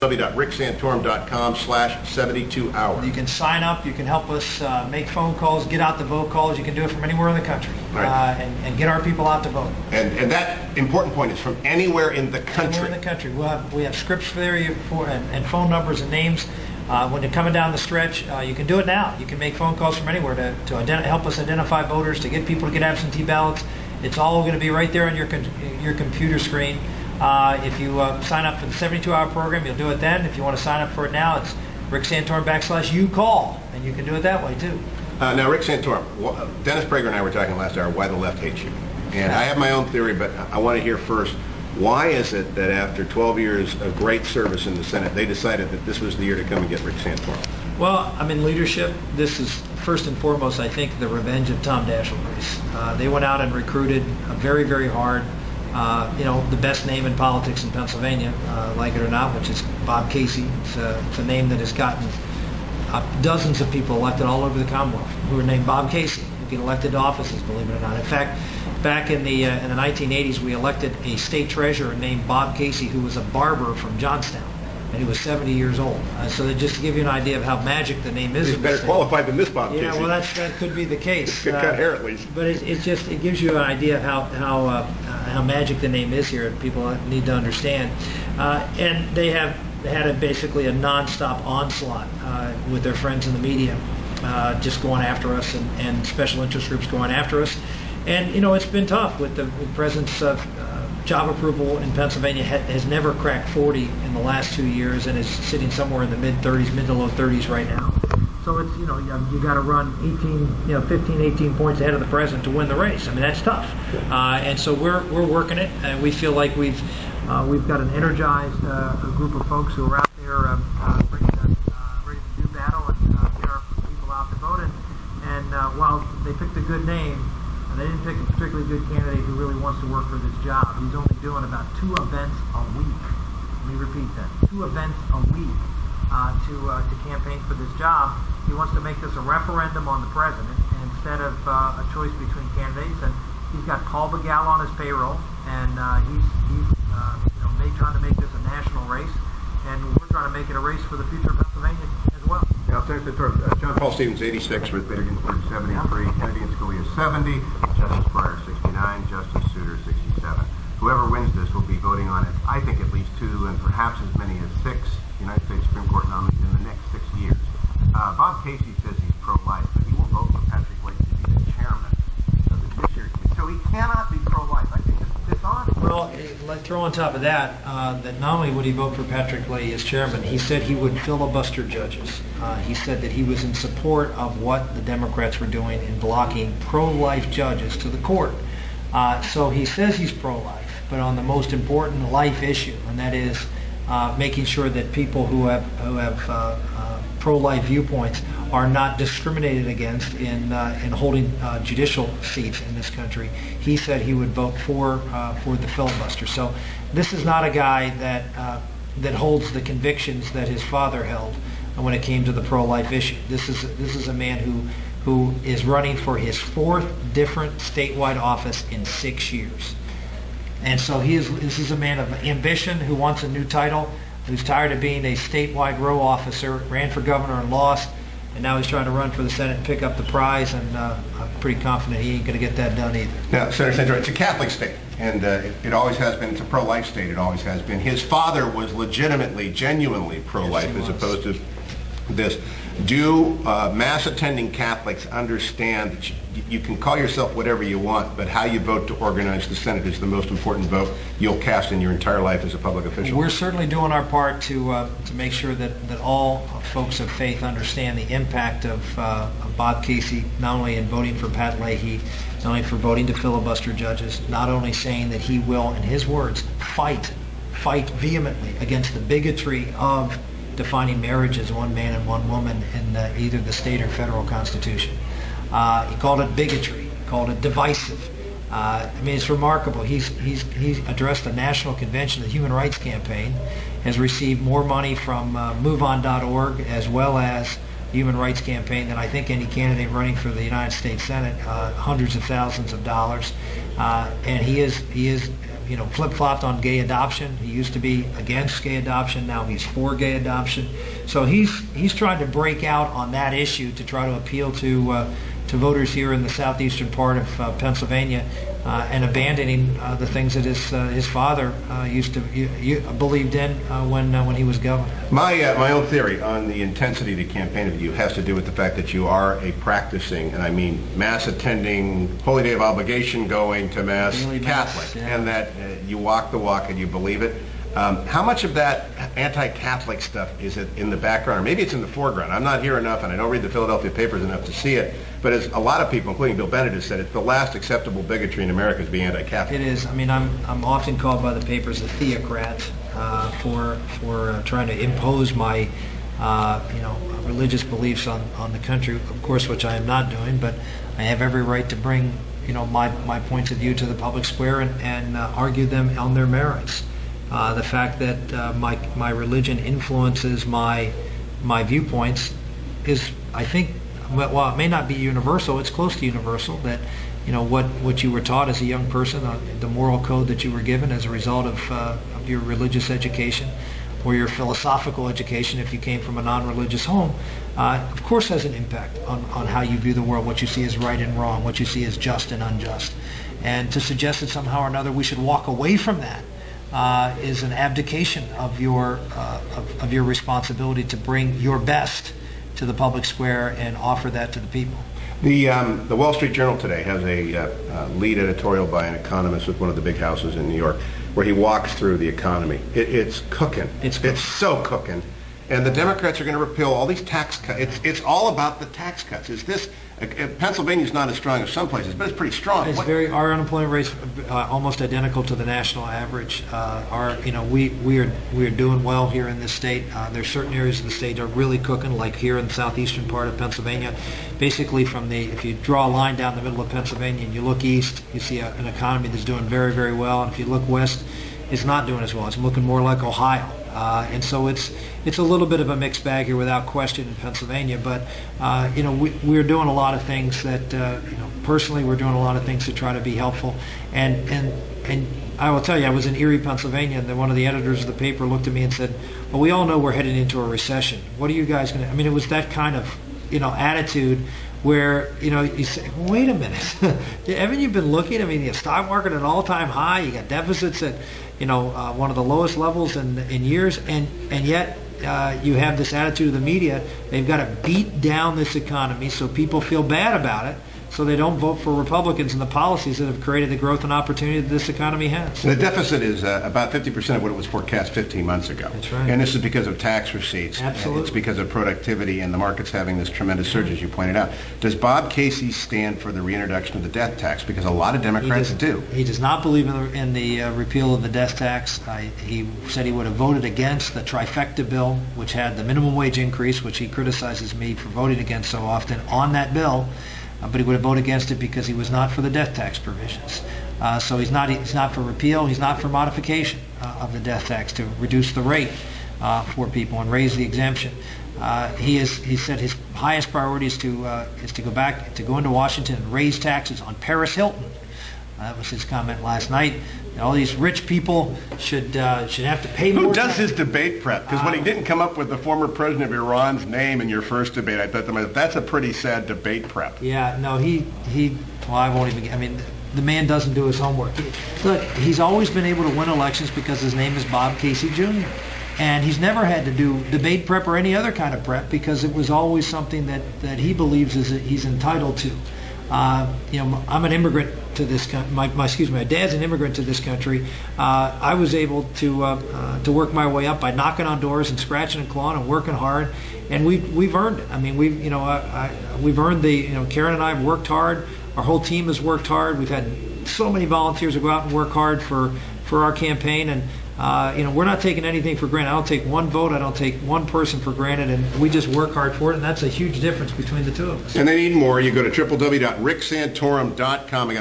www.ricksantorum.com/72hour. You can sign up, you can help us make phone calls, get out the vote calls. You can do it from anywhere in the country, Right. and get our people out to vote. And that important point is from anywhere in the country. Anywhere in the country. We have scripts for there and phone numbers and names. When you're coming down the stretch, you can do it now. You can make phone calls from anywhere to help us identify voters, to get people to get absentee ballots. It's all going to be right there on your computer screen. If you sign up for the 72-hour program, you'll do it then. If you want to sign up for it now, it's Rick Santorum /YouCall, and you can do it that way too. Now, Rick Santorum, Dennis Prager and I were talking last hour why the left hates you. And I have my own theory, but I want to hear first, why is it that after 12 years of great service in the Senate, they decided that this was the year to come and get Rick Santorum? Well, I'm in leadership. This is first and foremost, I think, the revenge of Tom Daschle race. They went out and recruited very, very hard. The best name in politics in Pennsylvania, like it or not, which is Bob Casey. It's a name that has gotten dozens of people elected all over the Commonwealth who are named Bob Casey, who get elected to offices, believe it or not. In fact, back in the 1980s, we elected a state treasurer named Bob Casey, who was a barber from Johnstown, and he was 70 years old. So that just to give you an idea of how magic the name is. He's better qualified than this Bob Casey. Yeah, well, that could be the case. Good cut hair, at least. But it gives you an idea of how magic the name is here. People need to understand. And they have had basically a nonstop onslaught with their friends in the media, just going after us, and special interest groups going after us. And it's been tough with the President's job approval in Pennsylvania has never cracked 40 in the last 2 years, and is sitting somewhere in the mid to low 30s right now. So it's you got to run 15, 18 points ahead of the president to win the race. I mean, that's tough. And so we're working it, and we feel like we've got an energized group of folks who are out there ready to do battle and get our people out to vote. And while they picked a good name, they didn't pick a particularly good candidate who really wants to work for this job. He's only doing about 2 events a week. Let me repeat that: 2 events a week to campaign for this job. He wants to make this a referendum on the president instead of a choice between candidates. And he's got Paul Begala on his payroll, and he's trying to make this a national race, and we're trying to make it a race for the future of Pennsylvania as well. Now, John Paul Stevens, 86, Ruth Bader Ginsburg, 73, Kennedy and Scalia, 70, Justice Breyer, 69, Justice Souter, 67. Whoever wins this will be voting on it, I think, at least 2 and perhaps as many as 6 United States Supreme Court nominees in the next 6 years. Bob Casey says he's pro-life, but he won't vote for Patrick Leahy to be the chairman of the Judiciary Committee. So he cannot be pro-life. I think it's dishonest. Well, let's throw on top of that that not only would he vote for Patrick Leahy as chairman, he said he would filibuster judges. He said that he was in support of what the Democrats were doing in blocking pro-life judges to the court. So he says he's pro-life, but on the most important life issue, and that is making sure that people who have pro-life viewpoints are not discriminated against in holding judicial seats in this country. He said he would vote for the filibuster. So this is not a guy that holds the convictions that his father held when it came to the pro-life issue. This is a man who is running for his 4th different statewide office in 6 years. And so this is a man of ambition who wants a new title, who's tired of being a statewide row officer, ran for governor and lost, and now he's trying to run for the Senate and pick up the prize, and I'm pretty confident he ain't going to get that done either. Now, Senator Santorum, it's a Catholic state, and it always has been. It's a pro-life state. It always has been. His father was legitimately, genuinely pro-life, Yes, as opposed to this. Do mass-attending Catholics understand that you can call yourself whatever you want, but how you vote to organize the Senate is the most important vote you'll cast in your entire life as a public official? We're certainly doing our part to make sure that all folks of faith understand the impact of Bob Casey, not only in voting for Pat Leahy, not only for voting to filibuster judges, not only saying that he will, in his words, fight vehemently against the bigotry of defining marriage as one man and one woman in either the state or federal constitution. He called it bigotry. He called it divisive. I mean, it's remarkable. He's addressed the National Convention, the Human Rights Campaign, has received more money from MoveOn.org as well as the Human Rights Campaign than I think any candidate running for the United States Senate, hundreds of thousands of dollars. And he is flip-flopped on gay adoption. He used to be against gay adoption. Now he's for gay adoption. So he's trying to break out on that issue to try to appeal to voters here in the southeastern part of Pennsylvania, and abandoning the things that his father used to believed in when he was governor. My own theory on the intensity to campaign of you has to do with the fact that you are a practicing, and I mean mass attending, holy day of obligation going to mass Really Catholic, yeah. and that you walk the walk and you believe it. How much of that anti-Catholic stuff is it in the background, or maybe it's in the foreground? I'm not here enough, and I don't read the Philadelphia papers enough to see it, but as a lot of people, including Bill Bennett, has said, it's the last acceptable bigotry in America is being anti-Catholic. It is. I mean, I'm often called by the papers a theocrat for trying to impose my religious beliefs on the country, of course, which I am not doing, but I have every right to bring my points of view to the public square and argue them on their merits. The fact that my religion influences my viewpoints is, I think, while it may not be universal, it's close to universal. That what you were taught as a young person, the moral code that you were given as a result of your religious education, or your philosophical education if you came from a non-religious home, of course has an impact on how you view the world, what you see as right and wrong, what you see as just and unjust. And to suggest that somehow or another we should walk away from that is an abdication of your responsibility to bring your best to the public square and offer that to the people. The Wall Street Journal today has a lead editorial by an economist with one of the big houses in New York, where he walks through the economy. It's cooking. It's so cooking. And the Democrats are going to repeal all these tax cuts. It's all about the tax cuts. Is this? Pennsylvania's not as strong as some places, but it's pretty strong. Our unemployment rate's almost identical to the national average. We are doing well here in this state. There's certain areas of the state that are really cooking, like here in the southeastern part of Pennsylvania. Basically, if you draw a line down the middle of Pennsylvania and you look east, you see an economy that's doing very, very well. And if you look west, it's not doing as well. It's looking more like Ohio. And so it's a little bit of a mixed bag here, without question, in Pennsylvania. But we're doing a lot of things that personally we're doing a lot of things to try to be helpful. And I will tell you, I was in Erie, Pennsylvania, and then one of the editors of the paper looked at me and said, "Well, we all know we're heading into a recession. What are you guys going to?" I mean, it was that kind of attitude where you say, "Wait a minute, haven't you been looking? I mean, the stock market at an all-time high. You got deficits at one of the lowest levels in years, and yet you have this attitude of the media. They've got to beat down this economy so people feel bad about it, so they don't vote for Republicans and the policies that have created the growth and opportunity that this economy has." The deficit is about 50% of what it was forecast 15 months ago. That's right. And this is because of tax receipts. Absolutely. It's because of productivity and the market's having this tremendous surge, as you pointed out. Does Bob Casey stand for the reintroduction of the death tax? Because a lot of Democrats do. He does not believe in the repeal of the death tax. He said he would have voted against the trifecta bill, which had the minimum wage increase, which he criticizes me for voting against so often on that bill. But he would have voted against it because he was not for the death tax provisions. So he's not for repeal. He's not for modification of the death tax to reduce the rate for people and raise the exemption. He said his highest priority is to go into Washington and raise taxes on Paris Hilton. That was his comment last night. All these rich people should have to pay more. Who does his debate prep? Because when he didn't come up with the former president of Iran's name in your first debate, I thought to myself, that's a pretty sad debate prep. Yeah, no, well, I won't even. I mean, the man doesn't do his homework. Look, he's always been able to win elections because his name is Bob Casey Jr. And he's never had to do debate prep or any other kind of prep because it was always something that he believes he's entitled to. I'm an immigrant to this country. My dad's an immigrant to this country. I was able to work my way up by knocking on doors and scratching and clawing and working hard, and we've earned it. I mean, we've earned Karen and I have worked hard. Our whole team has worked hard. We've had so many volunteers who go out and work hard for our campaign, and we're not taking anything for granted. I don't take one vote. I don't take one person for granted, and we just work hard for it, and that's a huge difference between the two of us. And they need more. You go to www.ricksantorum.com.